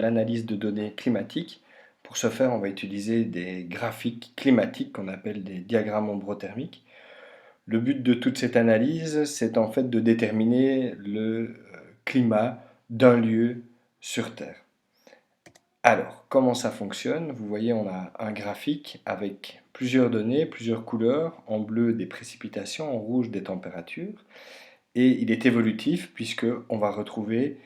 l'analyse de données climatiques. Pour ce faire, on va utiliser des graphiques climatiques qu'on appelle des diagrammes ombrothermiques. Le but de toute cette analyse, c'est en fait de déterminer le climat d'un lieu sur Terre. Alors, comment ça fonctionne? Vous voyez, on a un graphique avec plusieurs données, plusieurs couleurs, en bleu des précipitations, en rouge des températures, et il est évolutif puisque on va retrouver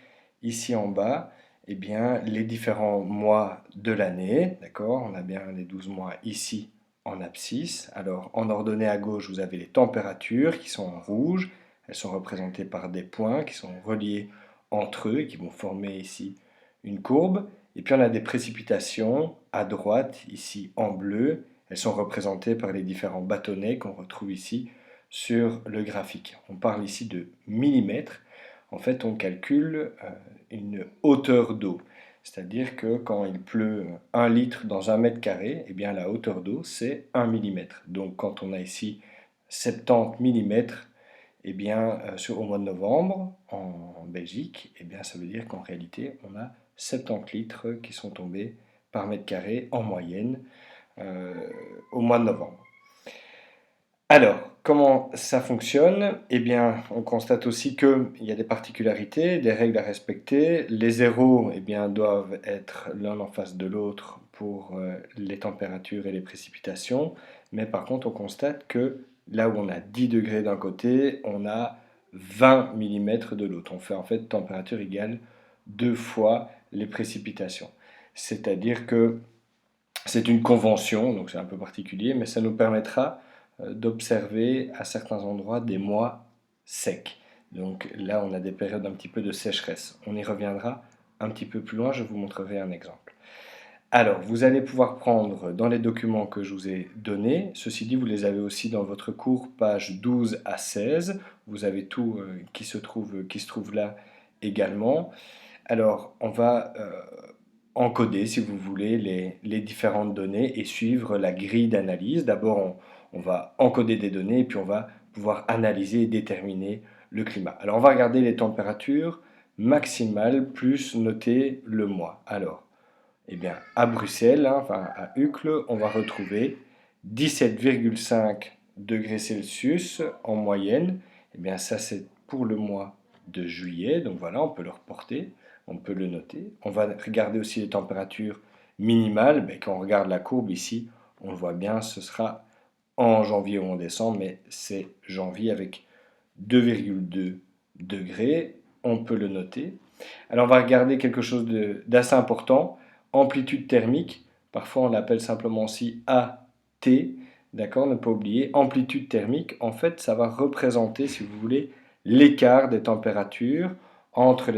ici en bas eh bien, les différents mois de l'année, d'accord? On a bien les 12 mois ici en abscisse. Alors, en ordonnée à gauche, vous avez les températures qui sont en rouge. Elles sont représentées par des points qui sont reliés entre eux et qui vont former ici une courbe. Et puis, on a des précipitations à droite, ici en bleu. Elles sont représentées par les différents bâtonnets qu'on retrouve ici sur le graphique. On parle ici de millimètres. En fait, on calcule une hauteur d'eau. C'est-à-dire que quand il pleut 1 litre dans 1 mètre carré, eh bien la hauteur d'eau, c'est 1 millimètre. Donc quand on a ici 70 millimètres eh bien, au mois de novembre en Belgique, eh bien, ça veut dire qu'en réalité, on a 70 litres qui sont tombés par mètre carré en moyenne euh, au mois de novembre. Alors, comment ça fonctionne? Eh bien, on constate aussi qu'il y a des particularités, des règles à respecter. Les zéros, eh bien, doivent être l'un en face de l'autre pour les températures et les précipitations. Mais par contre, on constate que là où on a 10 degrés d'un côté, on a 20 millimètres de l'autre. On fait en fait température égale 2 fois les précipitations. C'est-à-dire que c'est une convention, donc c'est un peu particulier, mais ça nous permettra d'observer à certains endroits des mois secs. Donc là, on a des périodes un petit peu de sécheresse. On y reviendra un petit peu plus loin, je vous montrerai un exemple. Alors, vous allez pouvoir prendre dans les documents que je vous ai donnés, ceci dit, vous les avez aussi dans votre cours, pages 12 à 16, vous avez tout qui se trouve là également. Alors, on va encoder, si vous voulez, les différentes données et suivre la grille d'analyse. D'abord, on va encoder des données et puis on va pouvoir analyser et déterminer le climat. Alors, on va regarder les températures maximales plus noter le mois. Alors, eh bien, à Bruxelles, hein, enfin à Uccle, on va retrouver 17,5 degrés Celsius en moyenne. Eh bien, ça, c'est pour le mois de juillet. Donc voilà, on peut le reporter, on peut le noter. On va regarder aussi les températures minimales. Ben, quand on regarde la courbe ici, on le voit bien, ce sera en janvier ou en décembre, mais c'est janvier avec 2,2 degrés. On peut le noter. Alors, on va regarder quelque chose d'assez important. Amplitude thermique, parfois on l'appelle simplement aussi AT, d'accord, ne pas oublier. Amplitude thermique, en fait, ça va représenter, si vous voulez, l'écart des températures entre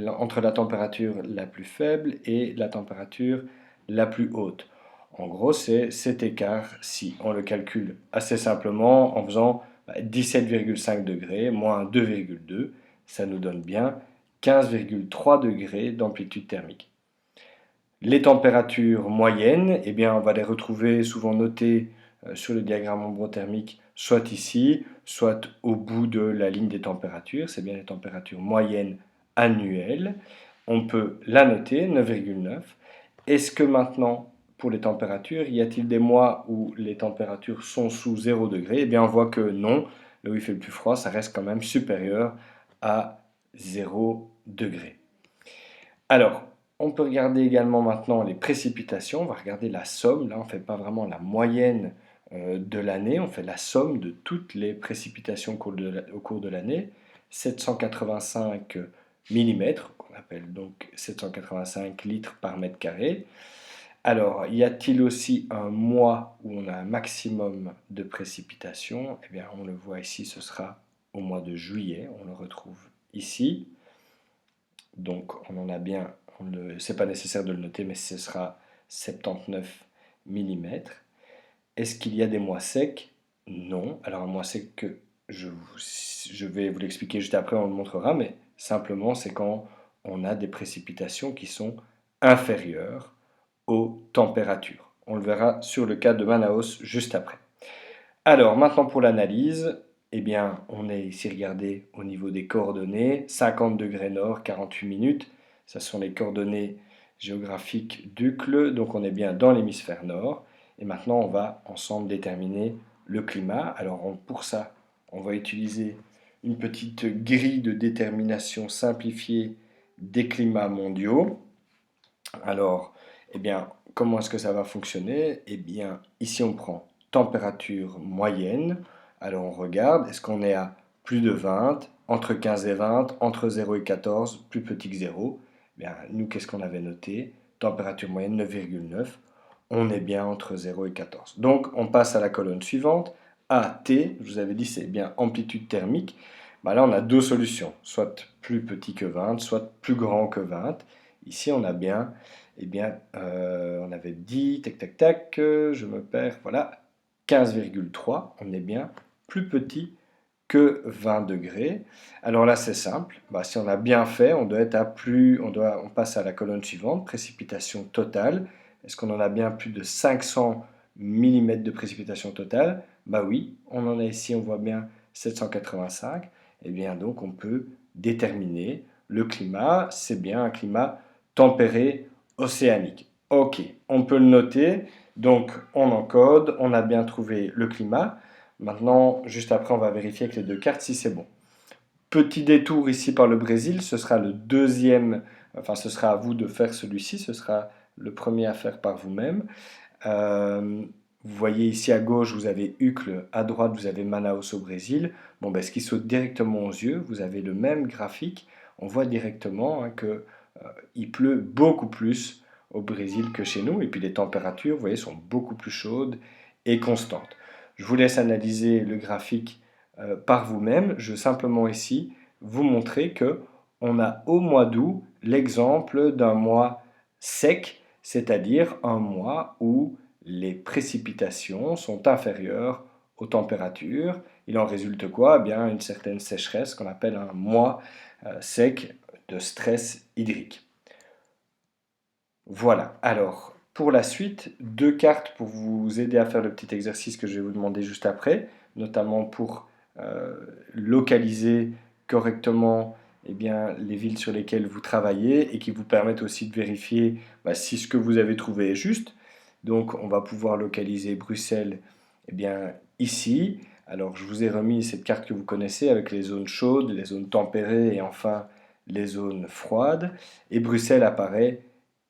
entre la température la plus faible et la température la plus haute. En gros, c'est cet écart-ci. On le calcule assez simplement en faisant 17,5 degrés moins 2,2, ça nous donne bien 15,3 degrés d'amplitude thermique. Les températures moyennes, eh bien, on va les retrouver souvent notées sur le diagramme ombrothermique, soit ici, soit au bout de la ligne des températures. C'est bien les températures moyennes annuelles. On peut la noter, 9,9. Est-ce que maintenant, pour les températures, y a-t-il des mois où les températures sont sous 0 degré? Eh bien, on voit que non. Là où il fait le plus froid, ça reste quand même supérieur à 0 degré. Alors, on peut regarder également maintenant les précipitations. On va regarder la somme. Là, on ne fait pas vraiment la moyenne de l'année. On fait la somme de toutes les précipitations au cours de l'année. 785 millimètres, qu'on appelle donc 785 litres par mètre carré. Alors, y a-t-il aussi un mois où on a un maximum de précipitations? Eh bien, on le voit ici, ce sera au mois de juillet. On le retrouve ici. Donc on en a bien, c'est pas nécessaire de le noter, mais ce sera 79 millimètres. Est-ce qu'il y a des mois secs? Non. Alors un mois sec, que je vais vous l'expliquer juste après, on le montrera, mais simplement c'est quand on a des précipitations qui sont inférieures aux températures. On le verra sur le cas de Manaus juste après. Alors maintenant pour l'analyse, eh bien on est ici regardé au niveau des coordonnées, 50 degrés nord, 48 minutes, Ça sont les coordonnées géographiques d'Uccle, donc on est bien dans l'hémisphère nord. Et maintenant, on va ensemble déterminer le climat. Alors pour ça, on va utiliser une petite grille de détermination simplifiée des climats mondiaux. Alors, eh bien, comment est-ce que ça va fonctionner? Eh bien, ici on prend température moyenne. Alors on regarde, est-ce qu'on est à plus de 20, entre 15 et 20, entre 0 et 14, plus petit que 0? Eh bien, nous, qu'est-ce qu'on avait noté? Température moyenne 9,9. On est bien entre 0 et 14. Donc, on passe à la colonne suivante. AT, je vous avais dit, c'est bien amplitude thermique. Bah là, on a deux solutions, soit plus petit que 20, soit plus grand que 20. Ici, on a bien, eh bien, on avait dit, tac, tac, tac, je me perds, voilà, 15,3, on est bien plus petit que 20 degrés. Alors là, c'est simple, bah, si on a bien fait, on doit être à plus, on passe à la colonne suivante, précipitation totale. Est-ce qu'on en a bien plus de 500 mm de précipitation totale? Bah oui, on en a ici, on voit bien 785. Et bien donc, on peut déterminer le climat, c'est bien un climat tempéré océanique. Ok, on peut le noter. Donc, on encode, on a bien trouvé le climat. Maintenant, juste après, on va vérifier avec les deux cartes si c'est bon. Petit détour ici par le Brésil, ce sera le deuxième, enfin ce sera à vous de faire celui-ci, ce sera le premier à faire par vous-même. Vous voyez ici à gauche, vous avez Uccle, à droite, vous avez Manaus au Brésil. Bon, ben, ce qui saute directement aux yeux, vous avez le même graphique, on voit directement hein, que il pleut beaucoup plus au Brésil que chez nous, et puis les températures, vous voyez, sont beaucoup plus chaudes et constantes. Je vous laisse analyser le graphique par vous-même. Je veux simplement ici vous montrer que on a au mois d'août l'exemple d'un mois sec, c'est-à-dire un mois où les précipitations sont inférieures aux températures. Il en résulte quoi? Eh bien, une certaine sécheresse qu'on appelle un mois sec de stress hydrique. Voilà, alors pour la suite, deux cartes pour vous aider à faire le petit exercice que je vais vous demander juste après, notamment pour localiser correctement eh bien, les villes sur lesquelles vous travaillez et qui vous permettent aussi de vérifier si ce que vous avez trouvé est juste. Donc on va pouvoir localiser Bruxelles eh bien, ici. Alors je vous ai remis cette carte que vous connaissez avec les zones chaudes, les zones tempérées et enfin les zones froides. Et Bruxelles apparaît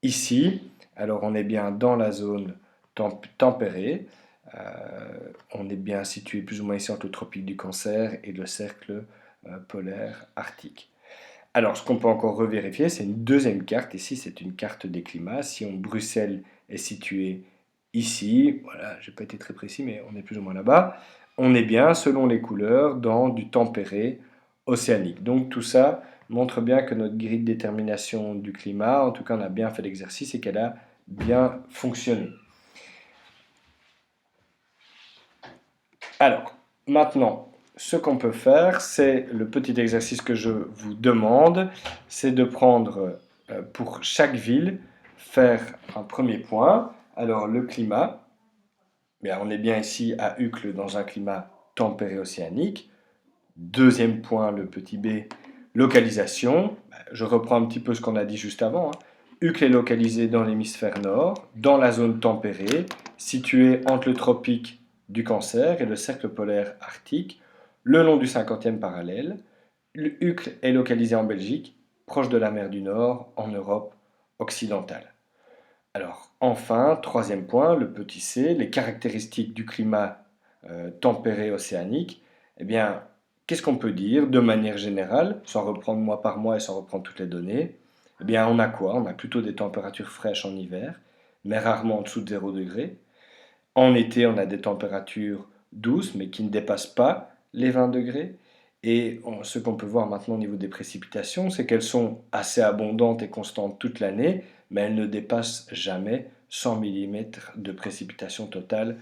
ici. Alors on est bien dans la zone tempérée. On est bien situé plus ou moins ici entre le tropique du Cancer et le cercle polaire arctique. Alors, ce qu'on peut encore revérifier, c'est une deuxième carte. Ici, c'est une carte des climats. Si Bruxelles est située ici, voilà, je n'ai pas été très précis, mais on est plus ou moins là-bas. On est bien, selon les couleurs, dans du tempéré océanique. Donc tout ça montre bien que notre grille de détermination du climat, en tout cas, on a bien fait l'exercice et qu'elle a bien fonctionné. Alors, maintenant, ce qu'on peut faire, c'est le petit exercice que je vous demande, c'est de prendre pour chaque ville, faire un premier point. Alors, le climat, bien, on est bien ici à Uccle dans un climat tempéré océanique. Deuxième point, le petit b, localisation. Je reprends un petit peu ce qu'on a dit juste avant. Uccle est localisé dans l'hémisphère nord, dans la zone tempérée, située entre le tropique du Cancer et le cercle polaire arctique, le long du 50e parallèle. Uccle est localisé en Belgique, proche de la mer du Nord, en Europe occidentale. Alors, enfin, troisième point, le petit c, les caractéristiques du climat tempéré océanique. Eh bien, qu'est-ce qu'on peut dire de manière générale, sans reprendre mois par mois et sans reprendre toutes les données? Eh bien, on a quoi? On a plutôt des températures fraîches en hiver, mais rarement en dessous de 0 degré. En été, on a des températures douces, mais qui ne dépassent pas les 20 degrés. Et ce qu'on peut voir maintenant au niveau des précipitations, c'est qu'elles sont assez abondantes et constantes toute l'année, mais elles ne dépassent jamais 100 mm de précipitation totale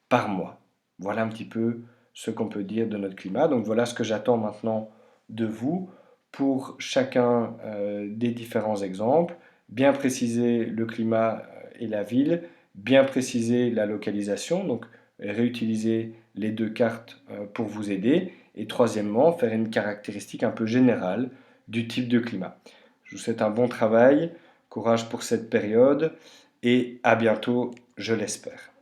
par mois. Voilà un petit peu ce qu'on peut dire de notre climat. Donc voilà ce que j'attends maintenant de vous pour chacun des différents exemples. Bien préciser le climat et la ville, bien préciser la localisation, donc réutiliser les deux cartes pour vous aider. Et troisièmement, faire une caractéristique un peu générale du type de climat. Je vous souhaite un bon travail, courage pour cette période et à bientôt, je l'espère.